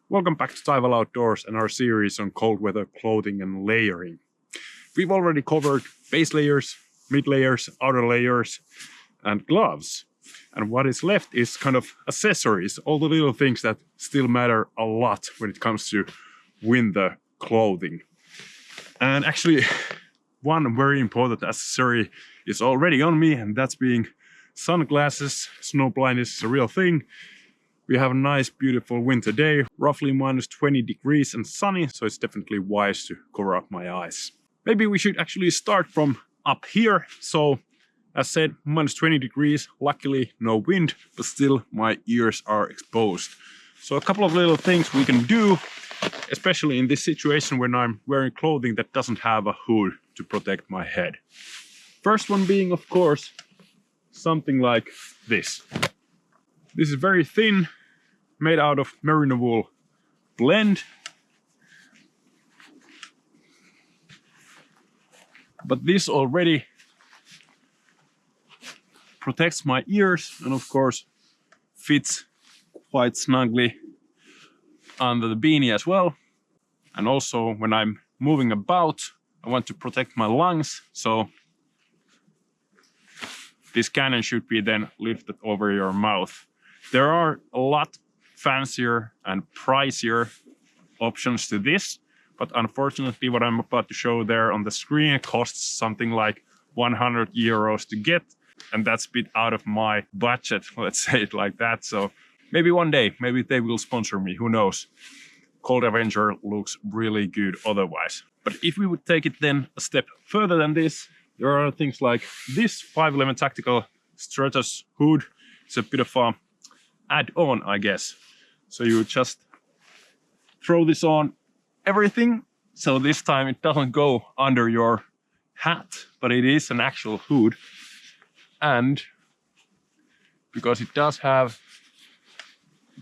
Welcome back to Taival Outdoors and our series on cold weather clothing and layering. We've already covered base layers, mid layers, outer layers, and gloves. And what is left is kind of accessories, all the little things that still matter a lot when it comes to winter clothing. And actually, one very important accessory is already on me, and that's being sunglasses. Snow blindness is a real thing. We have a nice, beautiful winter day, roughly minus 20 degrees and sunny, so it's definitely wise to cover up my eyes. Maybe we should actually start from up here. So, as said, minus 20 degrees, luckily no wind, but still my ears are exposed. So a couple of little things we can do, especially in this situation when I'm wearing clothing that doesn't have a hood to protect my head. First one being, of course, something like this. This is very thin, made out of merino wool blend. But this already protects my ears and of course fits quite snugly under the beanie as well. And also when I'm moving about, I want to protect my lungs, so this cannon should be then lifted over your mouth. There are a lot fancier and pricier options to this, but unfortunately what I'm about to show there on the screen costs something like 100 euros to get, and that's a bit out of my budget, let's say it like that. So maybe one day, maybe they will sponsor me, who knows. Cold Avenger looks really good otherwise. But if we would take it then a step further than this, there are things like this 511 Tactical Stratos hood. It's a bit of a add-on, I guess. So you just throw this on everything. So this time it doesn't go under your hat, but it is an actual hood. And because it does have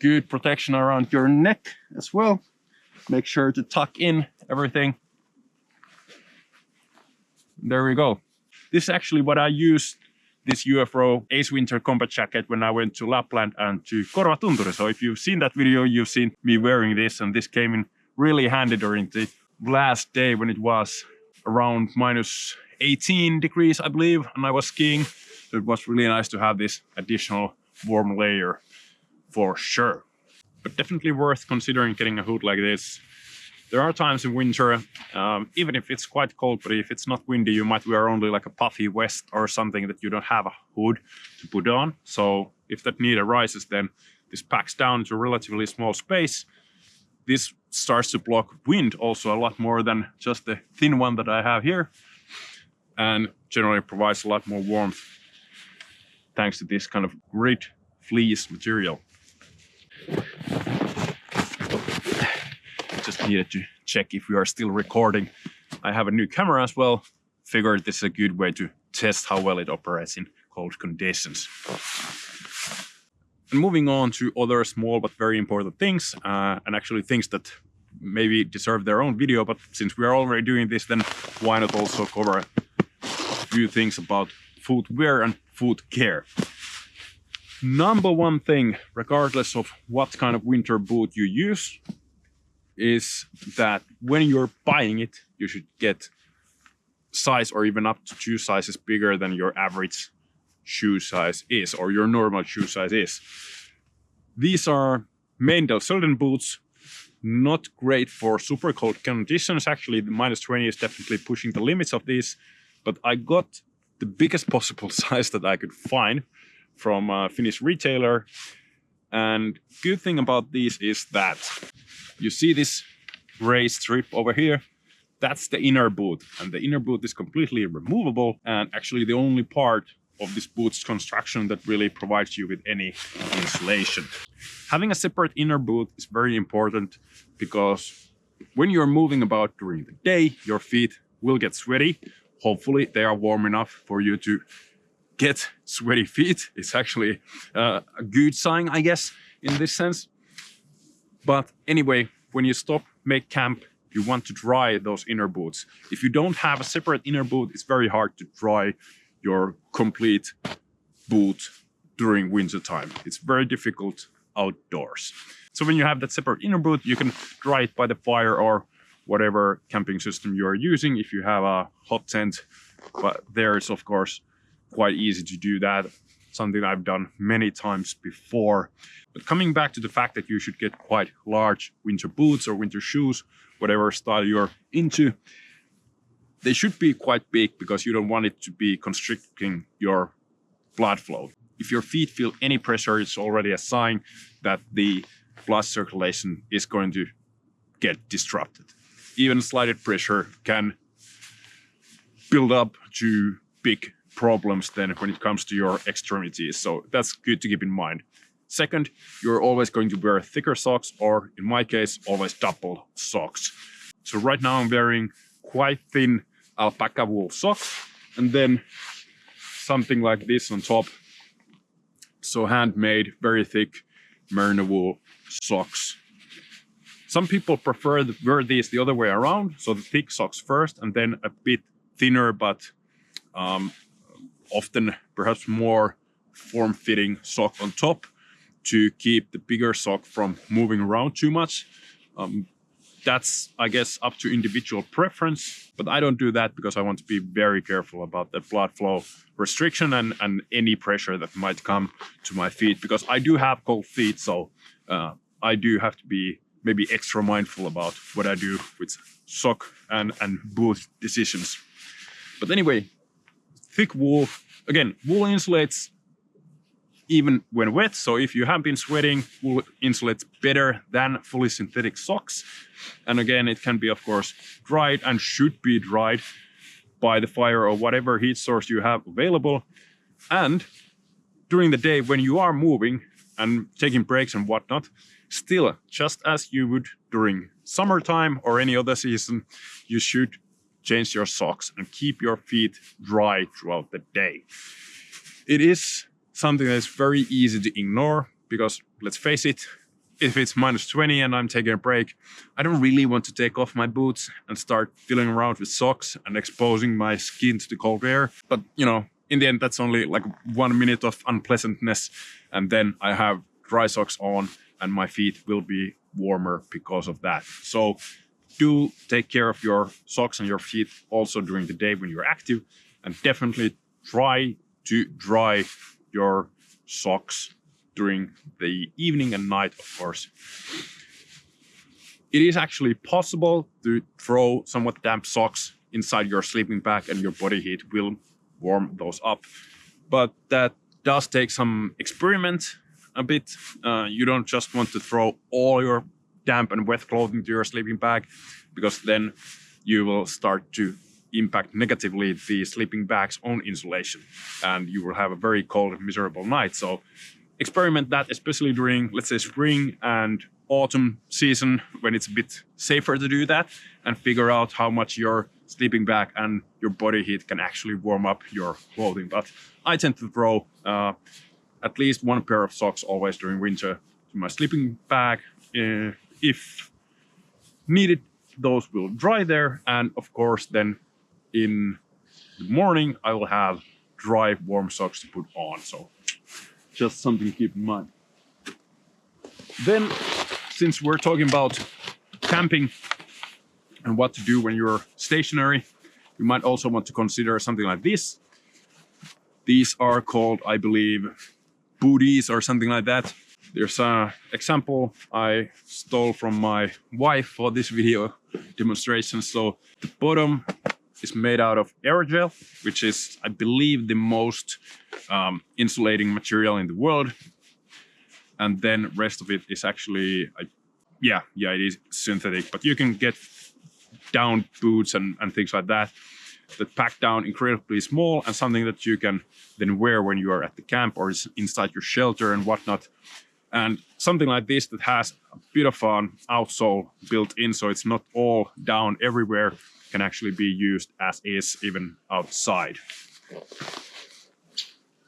good protection around your neck as well, make sure to tuck in everything. There we go. This is actually what I used this UFO Ace Winter combat jacket when I went to Lapland and to Korvatunturi. So if you've seen that video, you've seen me wearing this, and this came in really handy during the last day when it was around minus 18 degrees, I believe, and I was skiing. So it was really nice to have this additional warm layer for sure. But definitely worth considering getting a hood like this. There are times in winter, even if it's quite cold, but if it's not windy, you might wear only like a puffy vest or something that you don't have a hood to put on. So if that need arises, then this packs down to a relatively small space. This starts to block wind also a lot more than just the thin one that I have here, and generally provides a lot more warmth thanks to this kind of great fleece material. Just needed to check if we are still recording. I have a new camera as well. Figured this is a good way to test how well it operates in cold conditions. And moving on to other small but very important things, and actually things that maybe deserve their own video, but since we are already doing this, then why not also cover a few things about footwear and foot care. Number one thing, regardless of what kind of winter boot you use, is that when you're buying it, you should get size or even up to 2 sizes bigger than your average shoe size is, or your normal shoe size is. These are Meindel Selden boots, not great for super cold conditions. Actually, the minus 20 is definitely pushing the limits of these, but I got the biggest possible size that I could find from a Finnish retailer. And good thing about these is that you see this gray strip over here? That's the inner boot, and the inner boot is completely removable, and actually the only part of this boot's construction that really provides you with any insulation. Having a separate inner boot is very important because when you're moving about during the day, your feet will get sweaty. Hopefully they are warm enough for you to get sweaty feet. It's actually a good sign, I guess, in this sense. But anyway, when you stop, make camp, you want to dry those inner boots. If you don't have a separate inner boot, it's very hard to dry your complete boot during winter time. It's very difficult outdoors. So when you have that separate inner boot, you can dry it by the fire or whatever camping system you are using. If you have a hot tent, but there is of course quite easy to do that. Something I've done many times before. But coming back to the fact that you should get quite large winter boots or winter shoes, whatever style you're into, they should be quite big because you don't want it to be constricting your blood flow. If your feet feel any pressure, it's already a sign that the blood circulation is going to get disrupted. Even slight pressure can build up to big problems then when it comes to your extremities. So that's good to keep in mind. Second, you're always going to wear thicker socks, or in my case, always double socks. So right now I'm wearing quite thin alpaca wool socks and then something like this on top. So handmade, very thick merino wool socks. Some people prefer to wear these the other way around, so the thick socks first and then a bit thinner but often perhaps more form-fitting sock on top to keep the bigger sock from moving around too much. That's, I guess, up to individual preference, but I don't do that because I want to be very careful about the blood flow restriction and any pressure that might come to my feet, because I do have cold feet, so I do have to be maybe extra mindful about what I do with sock and boot decisions. But anyway, thick wool. Again, wool insulates even when wet. So if you have been sweating, wool insulates better than fully synthetic socks. And again, it can be, of course, dried and should be dried by the fire or whatever heat source you have available. And during the day when you are moving and taking breaks and whatnot, still, just as you would during summertime or any other season, you should change your socks and keep your feet dry throughout the day. It is something that is very easy to ignore because, let's face it, if it's -20 and I'm taking a break, I don't really want to take off my boots and start fiddling around with socks and exposing my skin to the cold air. But, you know, in the end, that's only like 1 minute of unpleasantness. And then I have dry socks on and my feet will be warmer because of that. So do take care of your socks and your feet also during the day when you're active, and definitely try to dry your socks during the evening and night, of course. It is actually possible to throw somewhat damp socks inside your sleeping bag and your body heat will warm those up. But that does take some experiment a bit. You don't just want to throw all your damp and wet clothing to your sleeping bag, because then you will start to impact negatively the sleeping bag's own insulation and you will have a very cold, miserable night. So experiment that, especially during, let's say, spring and autumn season when it's a bit safer to do that, and figure out how much your sleeping bag and your body heat can actually warm up your clothing. But I tend to throw at least one pair of socks always during winter to my sleeping bag. If needed, those will dry there, and of course then in the morning I will have dry warm socks to put on. So just something to keep in mind. Then, since we're talking about camping and what to do when you're stationary, you might also want to consider something like this. These are called, I believe, booties or something like that. There's an example I stole from my wife for this video demonstration. So the bottom is made out of aerogel, which is, I believe, the most insulating material in the world. And then rest of it is actually, yeah, it is synthetic. But you can get down boots and things like that pack down incredibly small, and something that you can then wear when you are at the camp or is inside your shelter and whatnot. And something like this that has a bit of an outsole built in, so it's not all down everywhere, can actually be used as is even outside.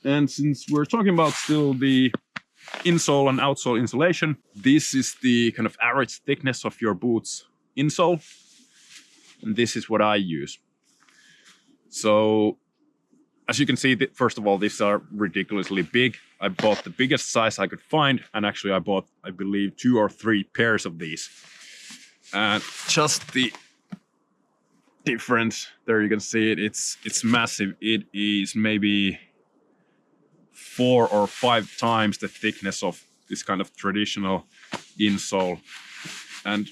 And since we're talking about still the insole and outsole insulation, this is the kind of average thickness of your boots insole. And this is what I use. So as you can see, first of all, these are ridiculously big. I bought the biggest size I could find, and actually I bought, I believe, 2 or 3 pairs of these. And just the difference, there you can see it, it's massive. It is maybe 4 or 5 times the thickness of this kind of traditional insole. And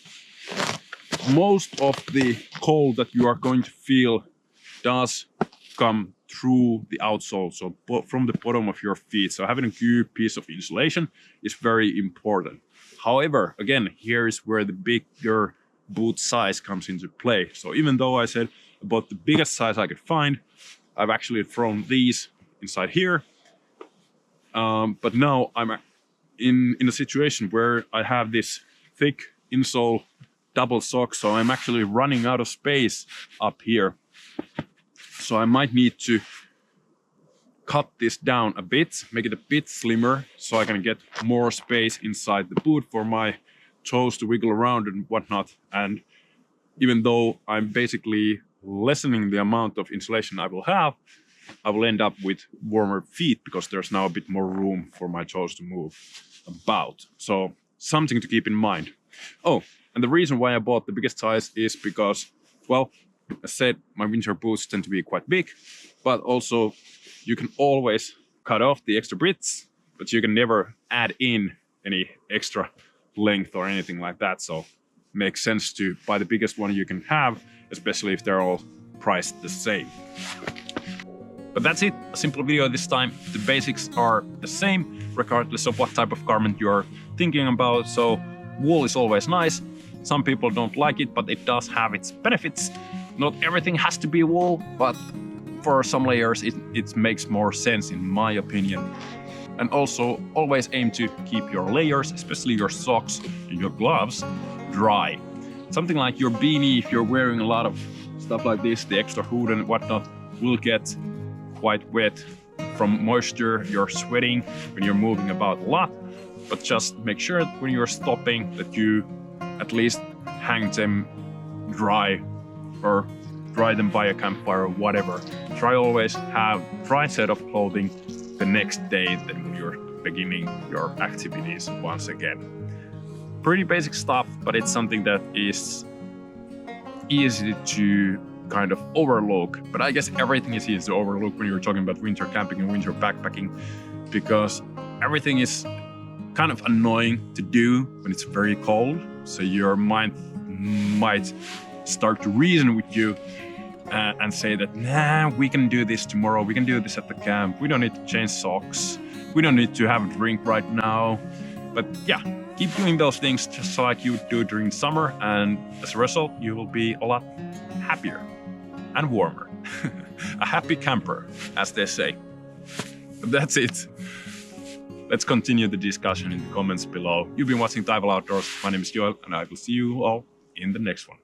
most of the cold that you are going to feel does come through the outsole, so from the bottom of your feet. So having a good piece of insulation is very important. However, again, here is where the bigger boot size comes into play. So even though I said about the biggest size I could find, I've actually thrown these inside here. But now I'm in a situation where I have this thick insole double sock, so I'm actually running out of space up here. So I might need to cut this down a bit, make it a bit slimmer, so I can get more space inside the boot for my toes to wiggle around and whatnot. And even though I'm basically lessening the amount of insulation I will have, I will end up with warmer feet because there's now a bit more room for my toes to move about. So something to keep in mind. Oh, and the reason why I bought the biggest size is because, well, as I said, my winter boots tend to be quite big, but also you can always cut off the extra bits, but you can never add in any extra length or anything like that. So it makes sense to buy the biggest one you can have, especially if they're all priced the same. But that's it, a simple video this time. The basics are the same, regardless of what type of garment you're thinking about. So wool is always nice. Some people don't like it, but it does have its benefits. Not everything has to be wool, but for some layers it makes more sense in my opinion. And also always aim to keep your layers, especially your socks and your gloves, dry. Something like your beanie, if you're wearing a lot of stuff like this, the extra hood and whatnot, will get quite wet from moisture. You're sweating when you're moving about a lot, but just make sure that when you're stopping that you at least hang them dry or dry them by a campfire or whatever. Try always have dry set of clothing the next day than when you're beginning your activities once again. Pretty basic stuff, but it's something that is easy to kind of overlook. But I guess everything is easy to overlook when you're talking about winter camping and winter backpacking, because everything is kind of annoying to do when it's very cold. So your mind might start to reason with you and say that, nah, we can do this tomorrow, we can do this at the camp, we don't need to change socks, we don't need to have a drink right now. But yeah, keep doing those things just like you do during summer, and as a result you will be a lot happier and warmer. A happy camper, as they say. But that's it. Let's continue the discussion in the comments below. You've been watching Taival Outdoors. My name is Joel, and I will see you all in the next one.